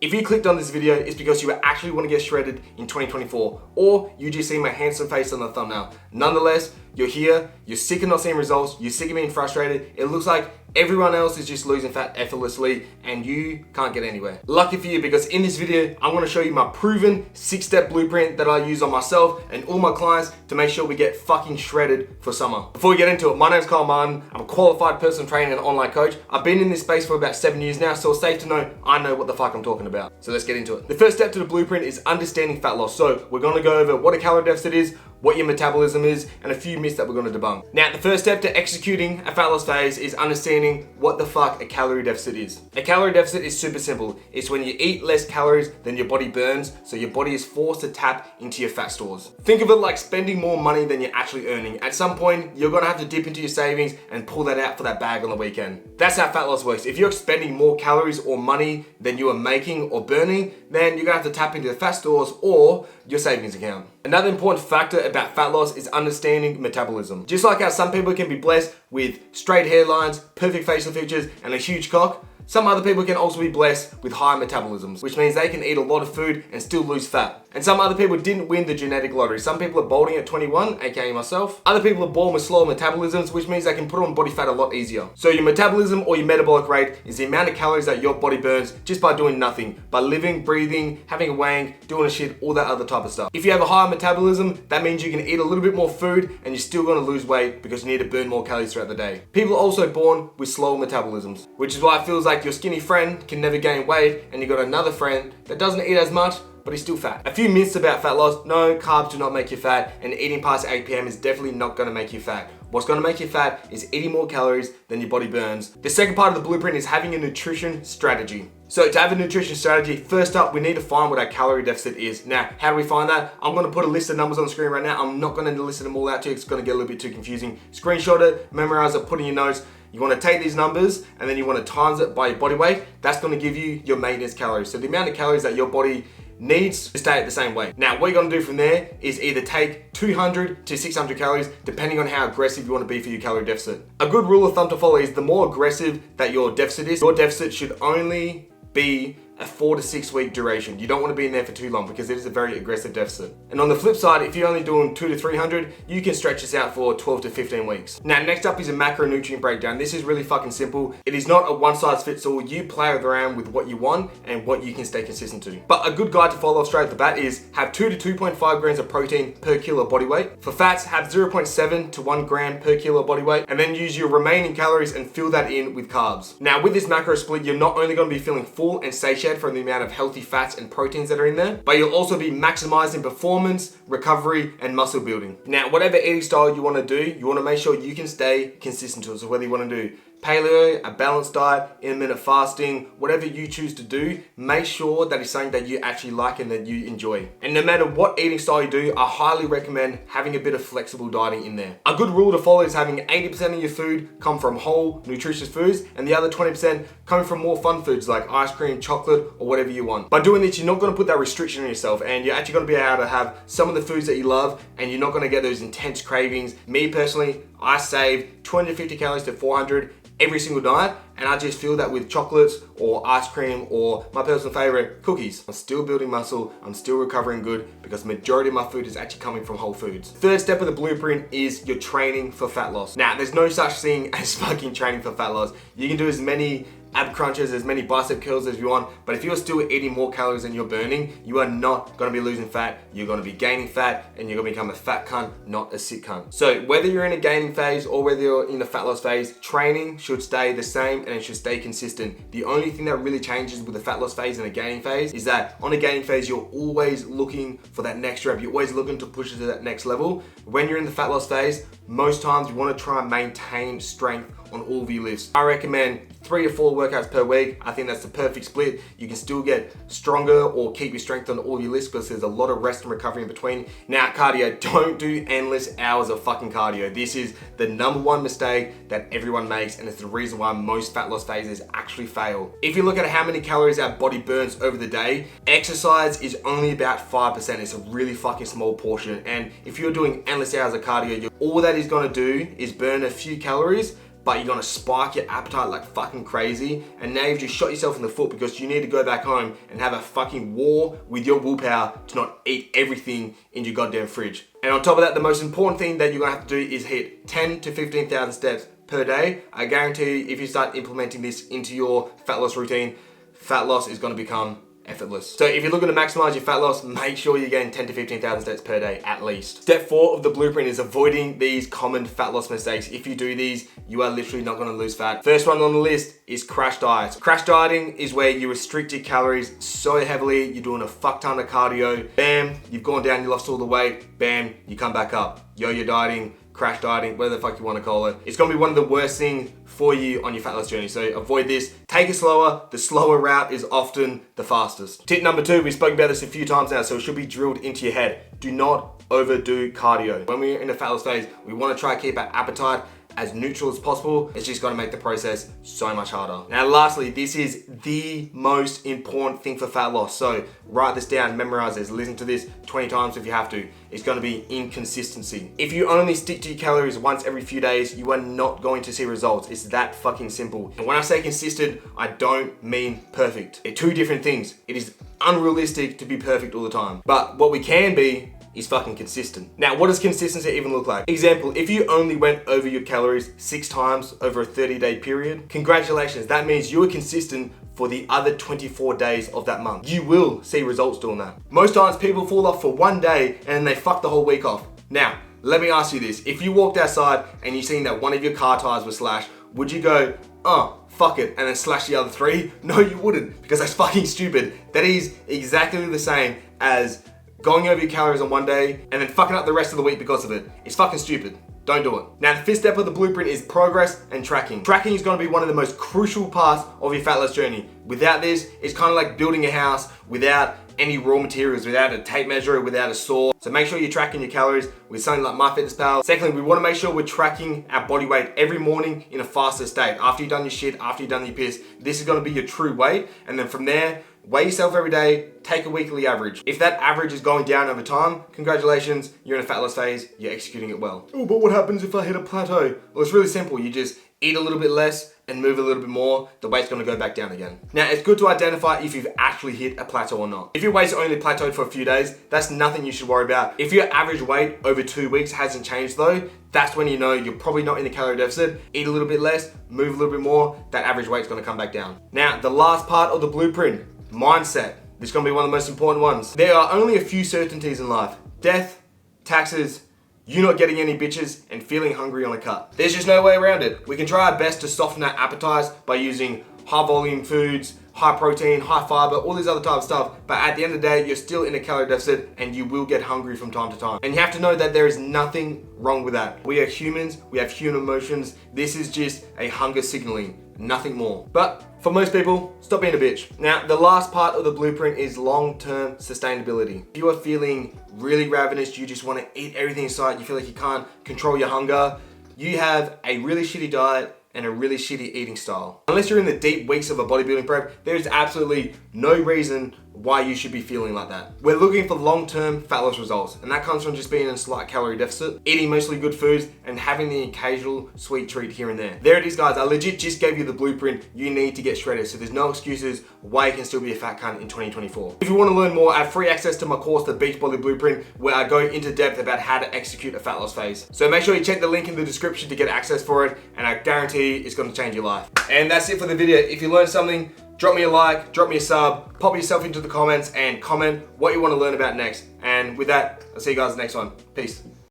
If you clicked on this video, it's because you actually want to get shredded in 2024, or you just see my handsome face on the thumbnail. Nonetheless, you're here, you're sick of not seeing results, you're sick of being frustrated, it looks like everyone else is just losing fat effortlessly and you can't get anywhere. Lucky for you, because in this video, I'm gonna show you my proven 6-step blueprint that I use on myself and all my clients to make sure we get fucking shredded for summer. Before we get into it, my name's Kyle Martin. I'm a qualified personal trainer and online coach. I've been in this space for about 7 years now, so it's safe to know I know what the fuck I'm talking about. So let's get into it. The first step to the blueprint is understanding fat loss. So we're gonna go over what a calorie deficit is, what your metabolism is, and a few myths that we're going to debunk. Now, the first step to executing a fat loss phase is understanding what the fuck a calorie deficit is. A calorie deficit is super simple. It's when you eat less calories than your body burns, so your body is forced to tap into your fat stores. Think of it like spending more money than you're actually earning. At some point, you're going to have to dip into your savings and pull that out for that bag on the weekend. That's how fat loss works. If you're spending more calories or money than you are making or burning, then you're going to have to tap into the fat stores or your savings account. Another important factor about fat loss is understanding metabolism. Just like how some people can be blessed with straight hairlines, perfect facial features, and a huge cock, some other people can also be blessed with high metabolisms, which means they can eat a lot of food and still lose fat. And some other people didn't win the genetic lottery. Some people are balding at 21, aka myself. Other people are born with slower metabolisms, which means they can put on body fat a lot easier. So your metabolism or your metabolic rate is the amount of calories that your body burns just by doing nothing, by living, breathing, having a wank, doing a shit, all that other type of stuff. If you have a higher metabolism, that means you can eat a little bit more food and you're still gonna lose weight because you need to burn more calories throughout the day. People are also born with slower metabolisms, which is why it feels like your skinny friend can never gain weight and you got another friend that doesn't eat as much, but he's still fat. A few myths about fat loss. No, carbs do not make you fat, and eating past 8 p.m. is definitely not gonna make you fat. What's gonna make you fat is eating more calories than your body burns. The second part of the blueprint is having a nutrition strategy. So to have a nutrition strategy, first up, we need to find what our calorie deficit is. Now, how do we find that? I'm gonna put a list of numbers on the screen right now. I'm not gonna list them all out to you. It's gonna get a little bit too confusing. Screenshot it, memorize it, put in your notes. You wanna take these numbers and then you wanna times it by your body weight. That's gonna give you your maintenance calories. So the amount of calories that your body needs to stay at the same weight. Now, what you're gonna do from there is either take 200 to 600 calories, depending on how aggressive you wanna be for your calorie deficit. A good rule of thumb to follow is the more aggressive that your deficit is, your deficit should only be a 4 to 6 week duration. You don't want to be in there for too long because it is a very aggressive deficit. And on the flip side, if you're only doing 200 to 300, you can stretch this out for 12 to 15 weeks. Now, next up is a macronutrient breakdown. This is really fucking simple. It is not a one size fits all. You play around with what you want and what you can stay consistent to. But a good guide to follow straight off the bat is have 2 to 2.5 grams of protein per kilo body weight. For fats, have 0.7 to 1 gram per kilo body weight, and then use your remaining calories and fill that in with carbs. Now, with this macro split, you're not only going to be feeling full and satiated from the amount of healthy fats and proteins that are in there, but you'll also be maximizing performance, recovery, and muscle building. Now, whatever eating style you want to do, you want to make sure you can stay consistent to it. So whether you want to do paleo, a balanced diet, intermittent fasting, whatever you choose to do, make sure that it's something that you actually like and that you enjoy. And no matter what eating style you do, I highly recommend having a bit of flexible dieting in there. A good rule to follow is having 80% of your food come from whole, nutritious foods, and the other 20% coming from more fun foods like ice cream, chocolate, or whatever you want. By doing this, you're not going to put that restriction on yourself, and you're actually going to be able to have some of the foods that you love, and you're not going to get those intense cravings. Me personally, I save 250 calories to 400 every single night, and I just feel that with chocolates or ice cream or my personal favorite, cookies. I'm still building muscle, I'm still recovering good because the majority of my food is actually coming from whole foods. Third step of the blueprint is your training for fat loss. Now, there's no such thing as fucking training for fat loss. You can do as many ab crunches, as many bicep curls as you want, but if you're still eating more calories than you're burning, you are not gonna be losing fat, you're gonna be gaining fat, and you're gonna become a fat cunt, not a sick cunt. So whether you're in a gaining phase or whether you're in a fat loss phase, training should stay the same and it should stay consistent. The only thing that really changes with a fat loss phase and a gaining phase is that on a gaining phase, you're always looking for that next rep, you're always looking to push it to that next level. When you're in the fat loss phase, most times you wanna try and maintain strength on all of your lifts. I recommend 3 to 4 workouts per week. I think that's the perfect split. You can still get stronger or keep your strength on all your lifts because there's a lot of rest and recovery in between. Now, cardio, don't do endless hours of fucking cardio. This is the #1 mistake that everyone makes, and it's the reason why most fat loss phases actually fail. If you look at how many calories our body burns over the day, exercise is only about 5%. It's a really fucking small portion. And if you're doing endless hours of cardio, all that is gonna do is burn a few calories, but you're gonna spike your appetite like fucking crazy, and now you've just shot yourself in the foot because you need to go back home and have a fucking war with your willpower to not eat everything in your goddamn fridge. And on top of that, the most important thing that you're gonna have to do is hit 10 to 15,000 steps per day. I guarantee you, if you start implementing this into your fat loss routine, fat loss is gonna become effortless. So if you're looking to maximize your fat loss, make sure you're getting 10 to 15,000 steps per day at least. Step 4 of the blueprint is avoiding these common fat loss mistakes. If you do these, you are literally not gonna lose fat. First one on the list is crash diets. Crash dieting is where you restrict your calories so heavily, you're doing a fuck ton of cardio, bam, you've gone down, you lost all the weight, bam, you come back up. Yo-yo dieting, crash dieting, whatever the fuck you want to call it. It's gonna be one of the worst things for you on your fat loss journey. So avoid this. Take it slower. The slower route is often the fastest. Tip number 2, we spoke about this a few times now, so it should be drilled into your head. Do not overdo cardio. When we're in a fat loss phase, we want to try to keep our appetite as neutral as possible. It's just gonna make the process so much harder. Now lastly, this is the most important thing for fat loss. So write this down, memorize this, listen to this 20 times if you have to. It's gonna be inconsistency. If you only stick to your calories once every few days, you are not going to see results. It's that fucking simple. And when I say consistent, I don't mean perfect. They're two different things. It is unrealistic to be perfect all the time. But what we can be is fucking consistent. Now, what does consistency even look like? Example, if you only went over your calories 6 times over a 30-day period, congratulations, that means you were consistent for the other 24 days of that month. You will see results doing that. Most times people fall off for one day and then they fuck the whole week off. Now, let me ask you this. If you walked outside and you seen that one of your car tires was slashed, would you go, oh, fuck it, and then slash the other 3? No, you wouldn't, because that's fucking stupid. That is exactly the same as going over your calories on one day and then fucking up the rest of the week because of it. It's fucking stupid. Don't do it. Now, the 5th step of the blueprint is progress and tracking. Tracking is gonna be one of the most crucial parts of your fat loss journey. Without this, it's kind of like building a house without any raw materials, without a tape measure, without a saw. So make sure you're tracking your calories with something like MyFitnessPal. Secondly, we wanna make sure we're tracking our body weight every morning in a faster state. After you've done your shit, after you've done your piss, this is gonna be your true weight. And then from there, weigh yourself every day, take a weekly average. If that average is going down over time, congratulations, you're in a fat loss phase, you're executing it well. Oh, but what happens if I hit a plateau? Well, it's really simple. You just eat a little bit less and move a little bit more, the weight's gonna go back down again. Now, it's good to identify if you've actually hit a plateau or not. If your weight's only plateaued for a few days, that's nothing you should worry about. If your average weight over 2 weeks hasn't changed though, that's when you know you're probably not in a calorie deficit. Eat a little bit less, move a little bit more, that average weight's gonna come back down. Now, the last part of the blueprint, mindset. This is gonna be one of the most important ones. There are only a few certainties in life. Death, taxes, you not getting any bitches, and feeling hungry on a cut. There's just no way around it. We can try our best to soften our appetites by using high volume foods, high protein, high fiber, all these other type of stuff. But at the end of the day, you're still in a calorie deficit and you will get hungry from time to time. And you have to know that there is nothing wrong with that. We are humans, we have human emotions. This is just a hunger signaling, nothing more. But for most people, stop being a bitch. Now, the last part of the blueprint is long-term sustainability. If you are feeling really ravenous, you just want to eat everything in sight, you feel like you can't control your hunger, you have a really shitty diet and a really shitty eating style. Unless you're in the deep weeks of a bodybuilding prep, there is absolutely no reason why you should be feeling like that. We're looking for long-term fat loss results, and that comes from just being in a slight calorie deficit, eating mostly good foods, and having the occasional sweet treat here and there. There it is, guys. I legit just gave you the blueprint you need to get shredded, so there's no excuses why you can still be a fat cunt in 2024. If you want to learn more, I have free access to my course, The Beachbody Blueprint, where I go into depth about how to execute a fat loss phase. So make sure you check the link in the description to get access for it, and I guarantee it's going to change your life. And that's it for the video. If you learned something, drop me a like, drop me a sub, pop yourself into the comments and comment what you want to learn about next. And with that, I'll see you guys next one. Peace.